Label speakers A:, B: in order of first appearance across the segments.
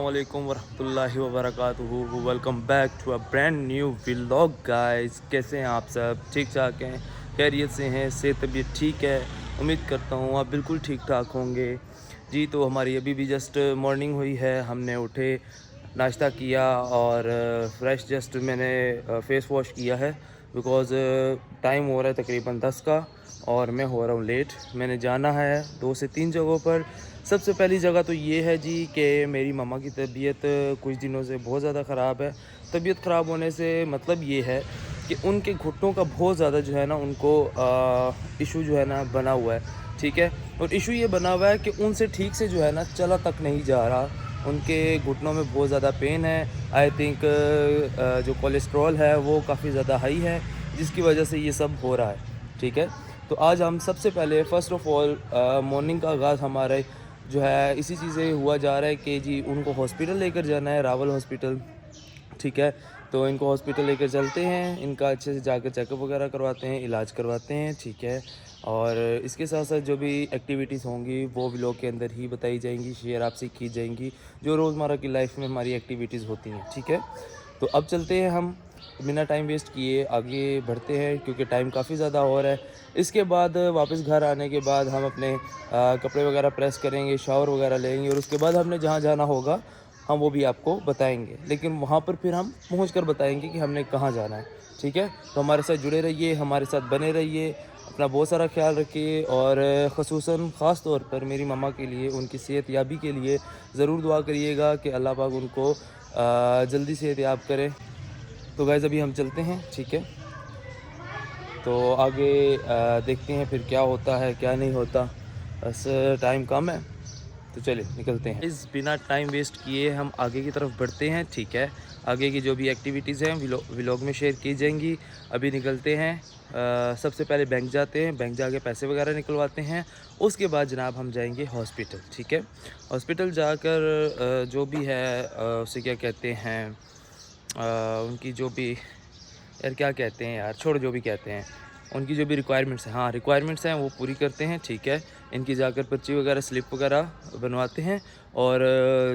A: अस्सलामुअलैकुम वरहमतुल्लाहि वबरकातुहू। Welcome back to a brand new vlog guys. कैसे हैं आप सब? ठीक ठाक हैं, खैरियत से हैं, सेहत तबीयत ठीक है? उम्मीद करता हूँ आप बिल्कुल ठीक ठाक होंगे जी। तो हमारी अभी भी जस्ट मॉर्निंग हुई है, हमने उठे, नाश्ता किया और फ्रेश जस्ट मैंने फ़ेस वॉश किया है बिकॉज़ टाइम हो रहा है तकरीबन 10 का और मैं हो रहा हूँ लेट। मैंने जाना है 2 से 3 जगहों पर। सबसे पहली जगह तो ये है जी कि मेरी मम्मा की तबीयत कुछ दिनों से बहुत ज़्यादा ख़राब है। तबीयत ख़राब होने से मतलब ये है कि उनके घुटनों का बहुत ज़्यादा जो है ना उनको इशू जो है ना बना हुआ है, ठीक है। और इशू ये बना हुआ है कि उनसे ठीक से जो है ना चला तक नहीं जा रहा। उनके घुटनों में बहुत ज़्यादा पेन है। आई थिंक जो कोलेस्ट्रॉल है वो काफ़ी ज़्यादा हाई है, जिसकी वजह से ये सब हो रहा है, ठीक है। तो आज हम सबसे पहले फ़र्स्ट ऑफ़ ऑल मॉर्निंग का आगाज़ हमारे जो है इसी चीज़ से हुआ जा रहा है कि जी उनको हॉस्पिटल लेकर जाना है, रावल हॉस्पिटल, ठीक है। तो इनको हॉस्पिटल लेकर चलते हैं, इनका अच्छे से जाकर चेकअप वगैरह करवाते हैं, इलाज करवाते हैं, ठीक है। और इसके साथ साथ जो भी एक्टिविटीज़ होंगी वो व्लॉग के अंदर ही बताई जाएंगी, शेयर आपसे की जाएंगी, जो रोज़मर्रा की लाइफ में हमारी एक्टिविटीज़ होती हैं, ठीक है। तो अब चलते हैं हम बिना टाइम वेस्ट किए आगे बढ़ते हैं क्योंकि टाइम काफ़ी ज़्यादा हो रहा है। इसके बाद वापस घर आने के बाद हम अपने कपड़े वगैरह प्रेस करेंगे, शावर वगैरह लेंगे और उसके बाद हमने जहाँ जाना होगा हम वो भी आपको बताएंगे, लेकिन वहाँ पर फिर हम पहुँच कर बताएंगे कि हमने कहाँ जाना है, ठीक है। तो हमारे साथ जुड़े रहिए, हमारे साथ बने रहिए, अपना बहुत सारा ख्याल रखिए और ख़ुसूसन ख़ास तौर पर मेरी मम्मा के लिए, उनकी सेहत याबी के लिए ज़रूर दुआ करिएगा कि अल्लाह पाक उनको जल्दी सेहत याब करे। तो गाइज़ अभी हम चलते हैं, ठीक है। तो आगे देखते हैं फिर क्या होता है क्या नहीं होता, बस टाइम कम है तो चलिए निकलते हैं। इस बिना टाइम वेस्ट किए हम आगे की तरफ बढ़ते हैं, ठीक है। आगे की जो भी एक्टिविटीज़ हैं व्लॉग में शेयर की जाएंगी। अभी निकलते हैं, सबसे पहले बैंक जाते हैं, बैंक जाके पैसे वगैरह निकलवाते हैं। उसके बाद जनाब हम जाएंगे हॉस्पिटल, ठीक है। हॉस्पिटल जाकर जो भी है उसे क्या कहते हैं, उनकी जो भी यार क्या कहते हैं यार, छोड़ जो भी कहते हैं, उनकी जो भी रिक्वायरमेंट्स हैं, हाँ रिक्वायरमेंट्स हैं वो पूरी करते हैं, ठीक है। इनकी जाकर पर्ची वगैरह स्लिप वगैरह बनवाते हैं और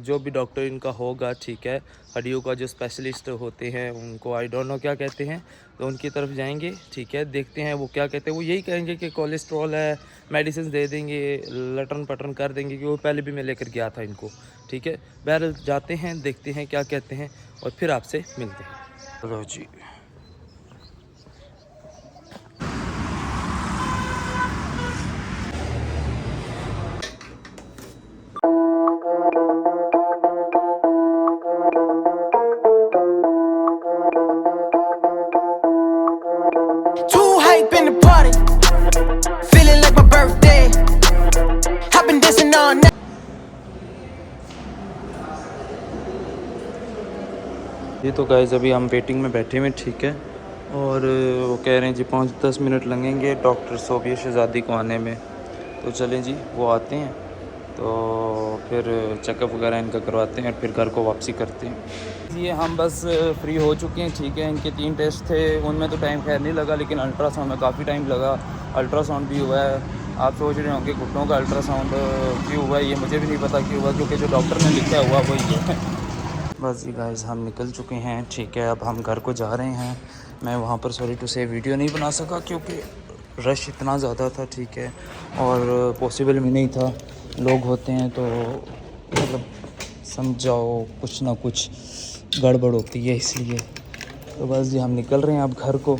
A: जो भी डॉक्टर इनका होगा, ठीक है, हड्डियों का जो स्पेशलिस्ट होते हैं उनको आई डोंट नो क्या कहते हैं, तो उनकी तरफ जाएंगे, ठीक है। देखते हैं वो क्या कहते हैं। वो यही कहेंगे कि कोलेस्ट्रॉल है, मेडिसिन दे देंगे, लटन पटन कर देंगे, कि वो पहले भी मैं लेकर गया था इनको, ठीक है। बहरहाल जाते हैं, देखते हैं क्या कहते हैं और फिर आपसे मिलते हैं। चलो जी।
B: Too hype in the party, feeling like my birthday. I've been dancing all night.
A: ये तो गाइस अभी हम वेटिंग में बैठे हुए, ठीक है। और वो कह रहे हैं जी 5-10 मिनट लगेंगे डॉक्टर सोबिया शहज़ादी को आने में। तो चलें जी, वो आते हैं तो फिर चेकअप वगैरह इनका करवाते हैं और फिर घर को वापसी करते हैं। ये हम बस फ्री हो चुके हैं, ठीक है। इनके 3 टेस्ट थे, उनमें तो टाइम खैर नहीं लगा, लेकिन अल्ट्रासाउंड में काफ़ी टाइम लगा। अल्ट्रासाउंड भी हुआ है। आप सोच रहे होंगे घुटनों का अल्ट्रासाउंड क्यों हुआ है, ये मुझे भी नहीं पता क्यों हुआ, क्योंकि जो डॉक्टर ने लिखा हुआ वो ये है। बस जी गाइस हम निकल चुके हैं, ठीक है। अब हम घर को जा रहे हैं। मैं वहाँ पर सॉरी टू से वीडियो नहीं बना सका क्योंकि रश इतना ज़्यादा था, ठीक है, और पॉसिबल भी नहीं था। लोग होते हैं तो मतलब समझाओ कुछ ना कुछ गड़बड़ होती है, इसलिए। तो बस जी हम निकल रहे हैं अब घर को।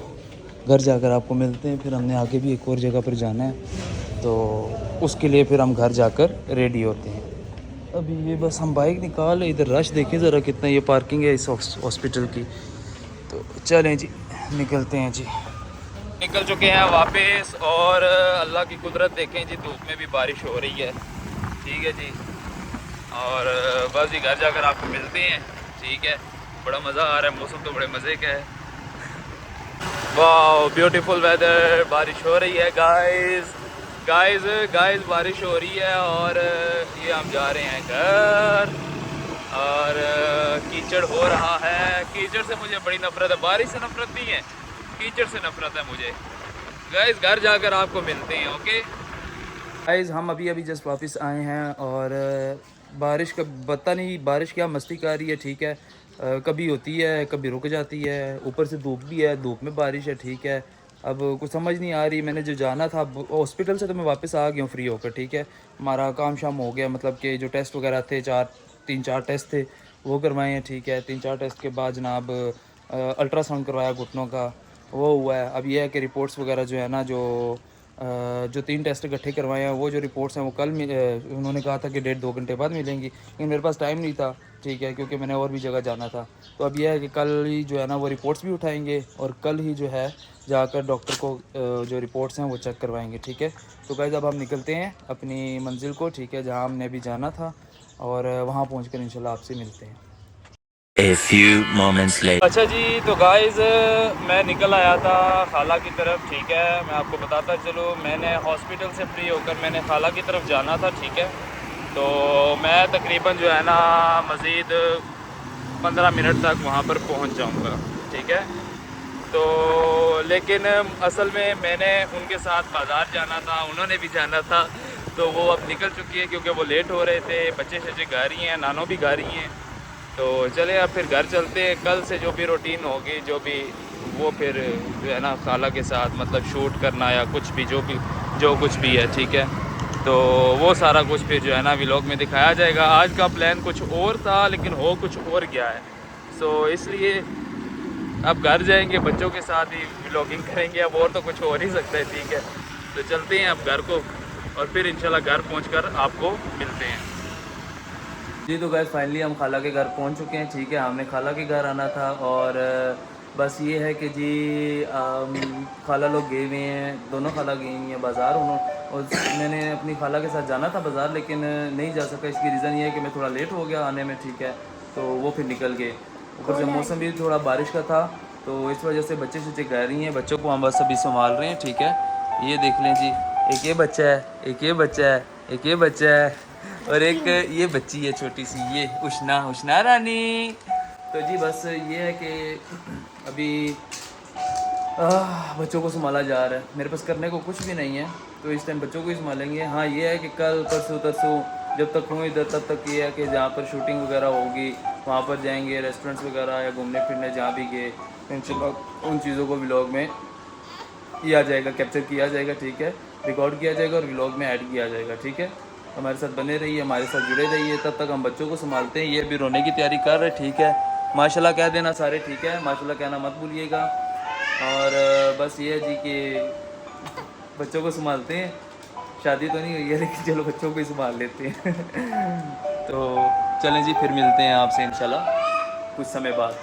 A: घर जाकर आपको मिलते हैं, फिर हमने आगे भी एक और जगह पर जाना है, तो उसके लिए फिर हम घर जाकर रेडी होते हैं। अभी ये बस हम बाइक निकाल, इधर रश देखें ज़रा कितना, ये पार्किंग है इस हॉस्पिटल की। तो चलें जी निकलते हैं जी। निकल चुके हैं वापस और अल्लाह की कुदरत देखें जी, धूप में भी बारिश हो रही है, ठीक है जी। और बस जी घर जाकर आपको मिलते हैं, ठीक है। बड़ा मज़ा आ रहा है, मौसम तो बड़े मज़े का है। वाह ब्यूटीफुल वेदर, बारिश हो रही है गाइस, गाइस बारिश हो रही है और ये हम जा रहे हैं घर। और कीचड़ हो रहा है, कीचड़ से मुझे बड़ी नफरत है, बारिश से नफरत नहीं है, कीचड़ से नफरत है मुझे। गाइस घर जाकर आपको मिलते हैं, ओके गाइस। हम अभी जस्ट वापस आए हैं और बारिश का पता नहीं, बारिश क्या मस्ती कर रही है, ठीक है। कभी होती है, कभी रुक जाती है, ऊपर से धूप भी है, धूप में बारिश है, ठीक है। अब कुछ समझ नहीं आ रही। मैंने जो जाना था हॉस्पिटल से, तो मैं वापस आ गया हूँ फ्री होकर, ठीक है। हमारा काम शाम हो गया, मतलब कि जो टेस्ट वगैरह थे, 3-4 टेस्ट थे, वो करवाए हैं, ठीक है। 3-4 टेस्ट के बाद जनाब अल्ट्रासाउंड करवाया घुटनों का, वो हुआ है। अब ये है कि रिपोर्ट्स वगैरह जो है ना, जो 3 टेस्ट इकट्ठे करवाए हैं, वो जो रिपोर्ट्स हैं वो कल उन्होंने कहा था कि 1.5-2 घंटे बाद मिलेंगी, लेकिन मेरे पास टाइम नहीं था, ठीक है, क्योंकि मैंने और भी जगह जाना था। तो अब यह है कि कल ही जो है ना वो रिपोर्ट्स भी उठाएंगे, और कल ही जो है जाकर डॉक्टर को जो रिपोर्ट्स हैं वो चेक करवाएंगे, ठीक है। तो गाइस अब हम निकलते हैं अपनी मंजिल को, ठीक है, जहाँ हमने अभी जाना था, और वहाँ पहुँच इंशाल्लाह आपसे मिलते हैं।
C: A few moments later.
A: अच्छा जी, तो गाइज़ मैं निकल आया था खाला की तरफ, ठीक है। मैं आपको बताता चलो, मैंने हॉस्पिटल से फ्री होकर मैंने खाला की तरफ जाना था, ठीक है। तो मैं तकरीबन जो है ना मज़ीद 15 मिनट तक वहाँ पर पहुँच जाऊँगा, ठीक है। तो लेकिन असल में मैंने उनके साथ बाज़ार जाना था, उन्होंने भी जाना था, तो वो अब निकल चुकी है क्योंकि वो लेट हो रहे थे। बच्चे शच्चे घर ही हैं, नानो भी घर ही हैं। तो चले अब फिर घर चलते हैं। कल से जो भी रूटीन होगी, जो भी वो फिर जो है ना खाला के साथ मतलब शूट करना या कुछ भी जो कुछ भी है, ठीक है। तो वो सारा कुछ फिर जो है ना व्लॉग में दिखाया जाएगा। आज का प्लान कुछ और था लेकिन हो कुछ और गया है, सो इसलिए अब घर जाएंगे, बच्चों के साथ ही व्लॉगिंग करेंगे, अब और तो कुछ हो नहीं सकता है, ठीक है। तो चलते हैं अब घर को, और फिर इंशाल्लाह घर पहुँच आपको मिलते हैं जी। तो गैस फाइनली हम खाला के घर पहुंच चुके हैं, ठीक है। हमने खाला के घर आना था, और बस ये है कि जी खाला लोग गए हुए हैं, दोनों खाला गई हुई हैं बाज़ार। और मैंने अपनी खाला के साथ जाना था बाज़ार, लेकिन नहीं जा सका। इसकी रीज़न ये है कि मैं थोड़ा लेट हो गया आने में, ठीक है। तो वो फिर निकल गए, ऊपर से मौसम भी थोड़ा बारिश का था, तो इस वजह से बच्चे शच्चे घर रही हैं। बच्चों को हम बस अभी संभाल रहे हैं, ठीक है। ये देख लें जी, एक ये बच्चा है, एक ये बच्चा है, एक ये बच्चा है, और एक ये बच्ची है छोटी सी, ये उष्ना रानी। तो जी बस ये है कि अभी बच्चों को संभाला जा रहा है। मेरे पास करने को कुछ भी नहीं है, तो इस टाइम बच्चों को ही संभालेंगे। हाँ ये है कि कल परसों तरसों जब तक हूँ इधर, तब तक ये है कि जहाँ पर शूटिंग वगैरह होगी वहाँ पर जाएंगे, रेस्टोरेंट्स वगैरह या घूमने फिरने जहाँ भी गए, उन चीज़ों को व्लॉग में किया जाएगा, कैप्चर किया जाएगा, ठीक है। रिकॉर्ड किया जाएगा और व्लॉग में ऐड किया जाएगा, ठीक है। हमारे साथ बने रहिए, हमारे साथ जुड़े रहिए। तब तक हम बच्चों को संभालते हैं। ये अभी रोने की तैयारी कर रहे, ठीक है। माशाल्लाह कह देना सारे, ठीक है, माशाल्लाह कहना मत भूलिएगा। और बस ये है जी कि बच्चों को संभालते हैं। शादी तो नहीं हुई है, लेकिन चलो बच्चों को ही संभाल लेते हैं। तो चलें जी, फिर मिलते हैं आपसे इंशाल्लाह कुछ समय बाद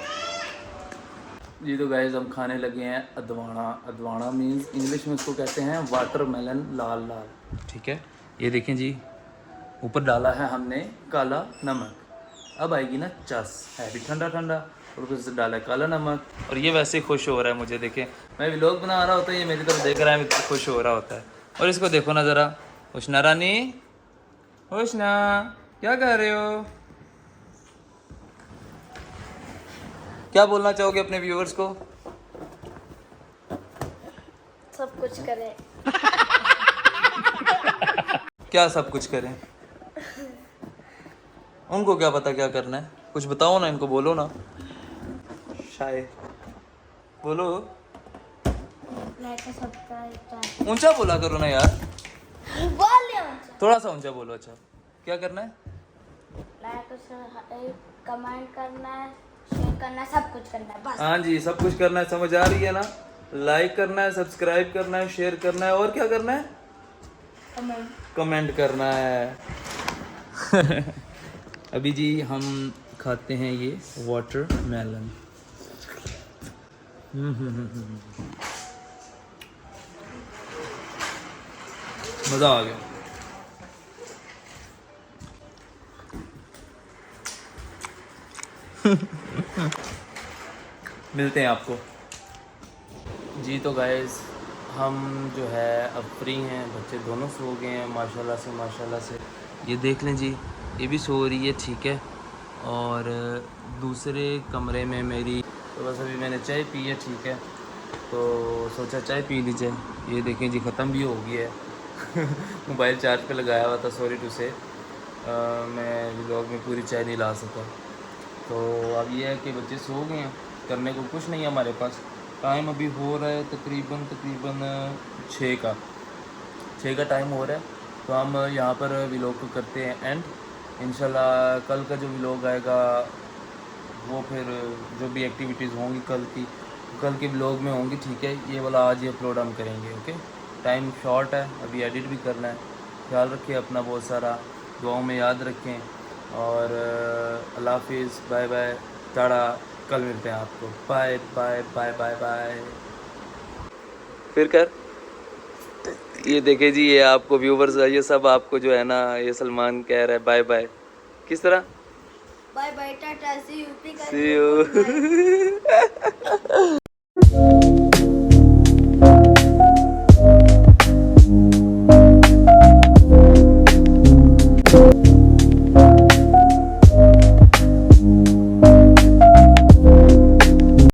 A: जी। तो गाइस हम खाने लगे हैं अदवाना मीन्स इंग्लिश में उसको कहते हैं वाटरमेलन, लाल लाल, ठीक है। ये देखें जी, ऊपर डाला है हमने काला नमक। अब आएगी ना चस, है भी ठंडा ठंडा, और ऊपर से डाला है काला नमक। और ये वैसे खुश हो रहा है, मुझे देखें, मैं व्लॉग बना रहा होता है, ये मेरी तरफ देख रहा है, मैं खुश हो रहा होता है। और इसको देखो ना ज़रा, उष्ना रानी, उष्ना क्या कर रहे हो, क्या बोलना चाहोगे अपने व्यूअर्स को?
D: सब कुछ करें।
A: क्या सब कुछ करें? उनको क्या पता क्या करना है, कुछ बताओ ना इनको, बोलो ना, शायद बोलो, ऊंचा बोला करो ना यार, थोड़ा सा ऊंचा बोलो। अच्छा क्या करना है?
D: कमेंट करना है, शेयर करना है, सब कुछ करना है बस।
A: हाँ जी, सब कुछ करना है, समझ आ रही है ना। लाइक करना है, सब्सक्राइब करना है, शेयर करना है, और क्या करना है? कमेंट करना है। अभी जी हम खाते हैं ये वाटरमेलन। मज़ा आ गया। मिलते हैं आपको जी। तो गाइस हम जो है अब फ्री हैं, बच्चे दोनों सो गए हैं माशाल्लाह से। ये देख लें जी, ये भी सो रही है, ठीक है। और दूसरे कमरे में मेरी, तो बस अभी मैंने चाय पी है, ठीक है, तो सोचा चाय पी लीजिए। ये देखें जी, ख़त्म भी हो गई है। मोबाइल चार्ज पे लगाया हुआ था, सॉरी टू से। मैं व्लॉग में पूरी चाय नहीं ला सका। तो अब ये है कि बच्चे सो गए हैं, करने को कुछ नहीं है हमारे पास। टाइम अभी हो रहा है तकरीबन 6 का टाइम हो रहा है। तो हम यहाँ पर व्लॉग को करते हैं एंड। इंशाल्लाह कल का जो व्लॉग आएगा वो फिर जो भी एक्टिविटीज़ होंगी कल के व्लॉग में होंगी, ठीक है। ये वाला आज ही अपलोड हम करेंगे, ओके। टाइम शॉर्ट है, अभी एडिट भी करना है। ख्याल रखें अपना बहुत सारा, दुआओं में याद रखें और अल्लाह हाफिज़, बाय बाय, टाटा। कल मिलते हैं आपको, bye bye bye bye bye. फिर कर ये देखे जी, ये आपको व्यूवर्स, ये सब आपको जो है ना, ये सलमान कह रहा है बाय बाय किस तरह।
D: Bye bye, tata, see you,
A: See you.